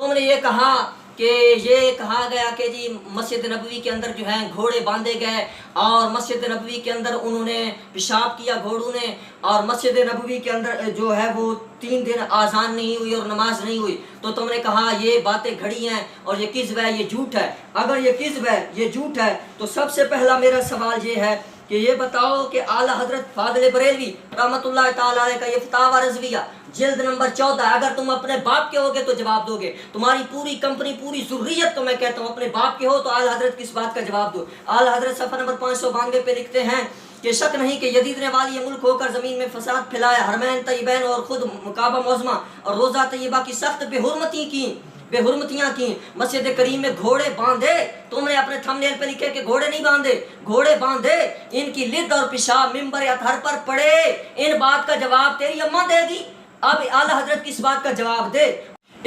تم نے یہ کہا کہ یہ کہا گیا کہ جی مسجد نبوی کے اندر جو ہے گھوڑے باندھے گئے اور مسجد نبوی کے اندر انہوں نے پیشاب کیا گھوڑوں نے، اور مسجد نبوی کے اندر جو ہے وہ 3 دن آذان نہیں ہوئی اور نماز نہیں ہوئی، تو تم نے کہا یہ باتیں گھڑی ہیں اور یہ کذب ہے، یہ جھوٹ ہے۔ اگر یہ کذب ہے، یہ جھوٹ ہے، تو سب سے پہلا میرا سوال یہ ہے کہ یہ بتاؤ کہ اعلیٰ حضرت فاضل بریلوی رحمۃ اللہ تعالیٰ علیہ کا یہ فتاوی رضویہ جلد نمبر 14، اگر تم اپنے باپ کے ہوگے تو جواب دو گے، تمہاری پوری کمپنی پوری ذریت تو میں کہتا ہوں اپنے باپ کے ہو تو اعلیٰ حضرت کی اس بات کا جواب دو۔ اعلیٰ حضرت صفحہ نمبر 592 پہ لکھتے ہیں کہ شک نہیں کہ یزید نے والی ملک ہو کر زمین میں فساد پھیلایا، حرمین طیبین اور خود کعبہ معظمہ اور روزہ طیبہ کی سخت بے حرمتیاں کی، مسجد کریم میں گھوڑے باندھے۔ تم نے اپنے تھم نیل پہ لکھے کہ گھوڑے نہیں باندھے، گھوڑے باندھے، ان کی لد اور پیشاب ممبر اطہر پر پڑے۔ ان بات کا جواب تیری اماں دے گی۔ اب اعلیٰ حضرت کی اس بات کا جواب دے۔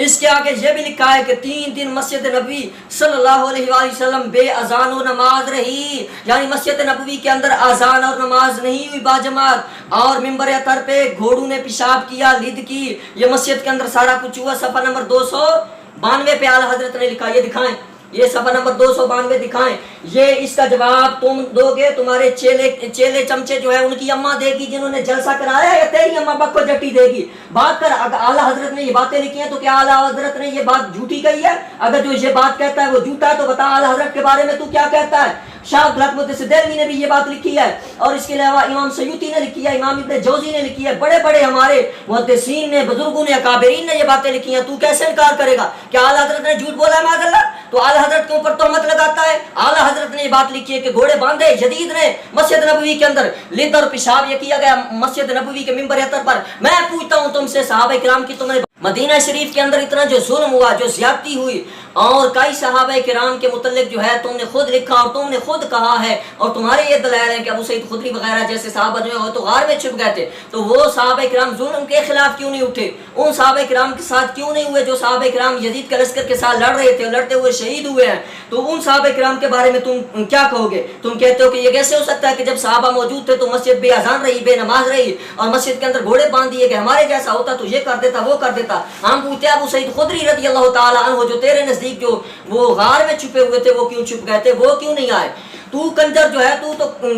اس کے آگے یہ بھی لکھا ہے کہ 3 دن مسجد نبوی صلی اللہ علیہ وآلہ وسلم بے اذان و نماز رہی، یعنی مسجد نبوی کے اندر اذان اور نماز نہیں ہوئی باجماعت، اور ممبر اطہر پہ گھوڑوں نے پیشاب کیا، لد کی، یہ مسجد کے اندر سارا کچھ ہوا۔ صفحہ نمبر 292 پہ اعلیٰ حضرت نے لکھا، یہ دکھائیں، یہ صفحہ نمبر 292 دکھائیں۔ یہ اس کا جواب تم دو گے، تمہارے چیلے چمچے جو ہے ان کی اماں دے گی جنہوں نے جلسہ کرایا ہے، یا تیری اماں بکو جٹی دے گی؟ بات کر، اگر اعلیٰ حضرت نے یہ باتیں لکھی ہیں تو کیا اعلیٰ حضرت نے یہ بات جھوٹی کہی ہے؟ اگر جو یہ بات کہتا ہے وہ جھوٹا ہے تو بتا اعلیٰ حضرت کے بارے میں تو کیا کہتا ہے؟ شاہ عبدالحق دہلوی نے بھی یہ بات لکھی ہے، اور اس کے علاوہ امام سیوطی نے لکھی ہے، امام ابن جوزی نے لکھی ہے، بڑے بڑے ہمارے محدثین نے، بزرگوں نے، اکابرین نے یہ باتیں لکھی ہیں۔ تو کیسے انکار کرے گا کہ اعلیٰ حضرت نے جھوٹ بولا ہے؟ معاذ اللہ، تو اعلیٰ حضرت کے اوپر تہمت لگاتا ہے۔ اعلیٰ حضرت نے یہ بات لکھی ہے کہ گھوڑے باندھے، جدید نے مسجد نبوی کے اندر لد اور پیشاب یہ کیا گیا مسجد نبوی کے ممبر اطہر پر۔ میں پوچھتا ہوں تم سے، صحابہ کرام کی تم نے مدینہ شریف کے اندر اتنا جو ظلم ہوا، جو زیادتی ہوئی، اور کئی صحابہ کرام کے متعلق جو ہے تم نے خود لکھا اور تم نے خود کہا ہے، اور تمہارے یہ دلائل ہیں کہ ابو سعید خدری وغیرہ جیسے صحابہ جو ہے تو غار میں چھپ گئے تھے، تو وہ صحابہ کرام ظلم کے خلاف کیوں نہیں اٹھے؟ ان صحابہ کرام کے ساتھ کیوں نہیں ہوئے جو صحابہ کرام یزید کے لشکر کے ساتھ لڑ رہے تھے، لڑتے ہوئے شہید ہوئے ہیں؟ تو ان صحابہ کرام کے بارے میں تم کیا کہو گے؟ تم کہتے ہو کہ یہ کیسے ہو سکتا ہے کہ جب صحابہ موجود تھے تو مسجد بے اذان رہی، بے نماز رہی، اور مسجد کے اندر گھوڑے باندھ دیے گئے، ہمارے جیسا ہوتا تو یہ کر دیتا، وہ کر دیتا۔ ہم پوچھتے ابو سعید خدری رضی اللہ تعالیٰ عنہ جو تیرے نزدیک جو وہ غار میں چھپے ہوئے تھے وہ کیوں چھپ گئے تھے؟ وہ کیوں نہیں آئے؟ تو کنجر جو ہے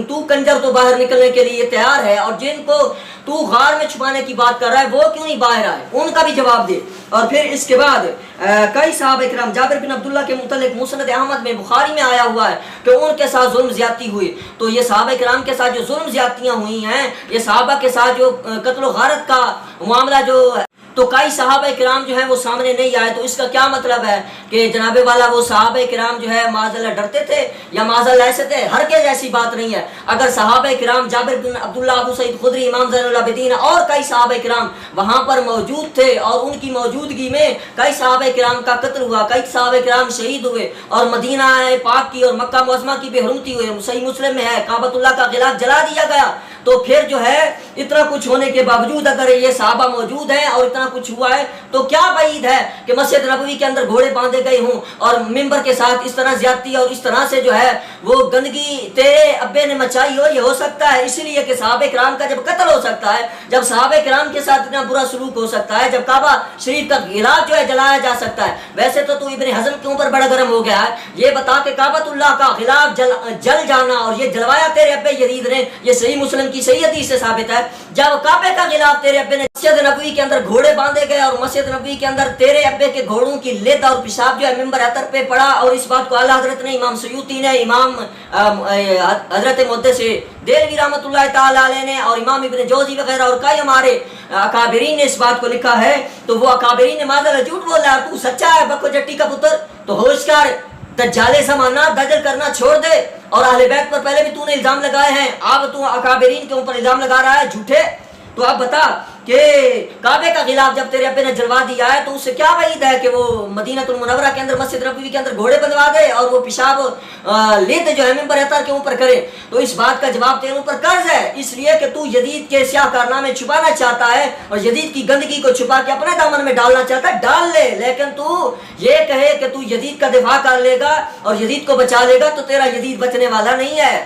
تو کنجر تو باہر نکلنے کے لیے تیار ہے، اور جن کو تو غار میں چھپانے کی بات کر رہا ہے وہ کیوں نہیں باہر آئے؟ ان کا بھی جواب دے۔ اور پھر اس کے بعد کئی صحابہ کرام، جابر بن عبداللہ کے متعلق مسند احمد میں، بخاری میں آیا ہوا ہے کہ ان کے ساتھ ظلم زیادتی ہوئی۔ تو یہ صحابہ کرام کے ساتھ جو ظلم زیادتیاں ہوئی ہیں، یہ صحابہ کے ساتھ جو قتل و غارت کا معاملہ جو تو کئی صحابہ کرام جو ہیں وہ سامنے نہیں آئے، تو اس کا کیا مطلب ہے کہ جناب والا وہ صحابہ کرام جو ہے معاذ اللہ ڈرتے تھے یا معاذ اللہ ایسے تھے؟ ہرگز ایسی بات نہیں ہے۔ اگر صحابہ کرام جابر بن عبداللہ، ابو سعید خدری، امام زین العابدین اور کئی صحابہ کرام وہاں پر موجود تھے، اور ان کی موجودگی میں کئی صحابہ کرام کا قتل ہوا، کئی صحابہ کرام شہید ہوئے، اور مدینہ پاک کی اور مکہ معظمہ کی بے حرمتی ہوئی، صحیح مسلم میں ہے، کعبۃ اللہ کا غلاف جلا دیا گیا۔ تو پھر جو ہے اتنا کچھ ہونے کے باوجود اگر یہ صحابہ موجود ہیں اور اتنا کچھ ہوا ہے تو کیا بعید ہے کہ مسجد نبوی کے اندر گھوڑے باندھے گئے ہوں اور ممبر کے ساتھ اس طرح زیادتی اور اس طرح سے جو ہے وہ گندگی تیرے ابے نے مچائی ہو؟ یہ ہو سکتا ہے اس لیے کہ صحابہ کرام کا جب قتل ہو سکتا ہے، جب صحابہ کرام کے ساتھ اتنا برا سلوک ہو سکتا ہے، جب کعبہ شریف کا غلاف جو ہے جلایا جا سکتا ہے۔ ویسے تو ابن حزم کے اوپر بڑا گرم ہو گیا ہے، یہ بتا کہ کعبۃ اللہ کا غلاف جل جانا اور یہ جلوایا تیرے ابے یزید نے، یہ صحیح مسلم کی صحیح حدیث سے ثابت ہے۔ جب کعبے کا غلاف تیرے ابے نے مسجد نبوی کے اندر گھوڑے باندھے گئے اور مسجد نبوی کے اندر تیرے ابے کے گھوڑوں کی لد اور پیشاب جو ہے ممبر اطہر پہ پڑا، اور اس بات کو اعلیٰ حضرت نے، امام سیوطی نے، امام حضرت محدث دہلوی رحمۃ اللہ تعالی علیہ نے، اور امام ابن جوزی وغیرہ اور کئی ہمارے اکابرین نے اس بات کو لکھا ہے، تو وہ اکابرین نے معاذ اللہ جھوٹ بولا ہے، تو سچا ہے بکو جٹی کا پتر، تو ہوش کر، دجال زمانہ دجل کرنا چھوڑ دے۔ اور اہل بیت پر پہلے بھی تو نے الزام لگائے ہیں، اب تو اکابرین کے اوپر الزام لگا رہا ہے جھوٹے۔ تو اب بتا کہ کعبے کا غلاف جب تیرے ابے نے جلوا دیا ہے تو اس سے کیا بعید ہے کہ وہ مدینہ المنورہ کے اندر مسجد نبوی کے اندر گھوڑے بندوا دے اور وہ پیشاب لد جو ہے ممبر اطہر کے اوپر کرے؟ تو اس بات کا جواب تیرے اوپر قرض ہے، اس لیے کہ تو یزید کے سیاہ کارنامے چھپانا چاہتا ہے اور یزید کی گندگی کو چھپا کے اپنے دامن میں ڈالنا چاہتا ہے، ڈال لے، لیکن تو یہ کہے کہ تو یزید کا دفاع کر لے گا اور یزید کو بچا لے گا تو تیرا یزید بچنے والا نہیں ہے۔